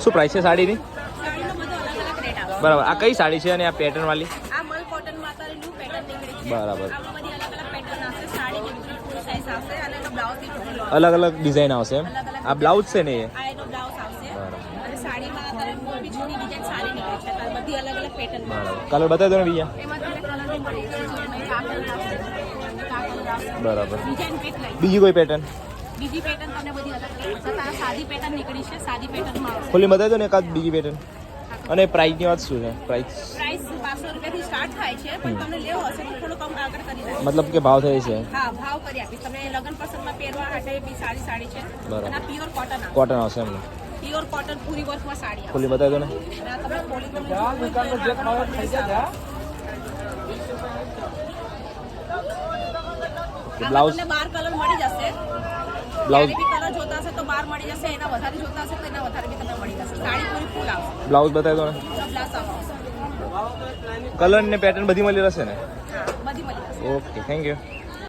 શું પ્રાઇસ છે સાડીની? સાડીનો બધો અલગ અલગ રેટ આવે. બરાબર. આ કઈ સાડી છે અને આ પેટર્ન વાળી? આ મલ કોટન માં અત્યારે ન્યુ પેટર્ન નીકળી છે. બરાબર. આમાં બધી અલગ અલગ પેટર્ન આવશે. સાડી ની ફૂલ સાઈઝ આવશે અને એનો બ્લાઉઝ બી ફૂલ અલગ અલગ ડિઝાઇન આવશે એમ. આ બ્લાઉઝ છે ને એ? આ એનો બ્લાઉઝ આવશે. બરાબર. અને સાડીમાં અત્યારે મોરબી જૂની ડિઝાઇન સારી નીકળી છે. અત્યારે બધી અલગ અલગ પેટર્ન માં બરાબર. કલર બતાવી દો ને બીજા. એમાં તમને કલર બી મળી જશે. આ કલર આવશે. આ કલર આવશે. બરાબર. ડિઝાઇન પેક લઈ. બીજી કોઈ પેટર્ન? બીજી પેટર્ન તમને બધી અલગ અલગ છે. આ સાદી પેટર્ન નીકળી છે. સાદી પેટર્નમાં આવશે. ખોલી બતાવી દો ને એકાદ બીજી પેટર્ન. અને પ્રાઇસની વાત શું છે? પ્રાઇસ પ્રાઇસ 500 રૂપિયાથી સ્ટાર્ટ થાય છે, પણ તમને લેવો હશે તો થોડું કમ આગળ કરી નાખીએ. મતલબ કે ભાવ થાય છે? હા, ભાવ કરી આપીશ. તમને લગ્ન પ્રસંગમાં પહેરવા માટે બી સાડી છે. બરાબર. અને આ પ્યોર કોટન આવે. કોટન આવશે એમને. પ્યોર કોટન પૂરી વર્કમાં સાડી આવે. ખોલી બતાવી દો ને. અને આ તમે ખોલી તો બ્લાઉઝ 12 કલર મળી જશે. બ્લાઉઝ બી કલર જોતા હશે તો 12 મળી જશે. એના વધારે જોતા હશે તો એના વધારે બી તમને મળી જશે. સાડી પૂરી ફૂલ આવશે. બ્લાઉઝ બતાવી દો ને. બ્લાઉઝ આવશે. કલર ને પેટર્ન બધી મળી રહેશે ને? હા, બધી મળી જશે. Okay, thank you.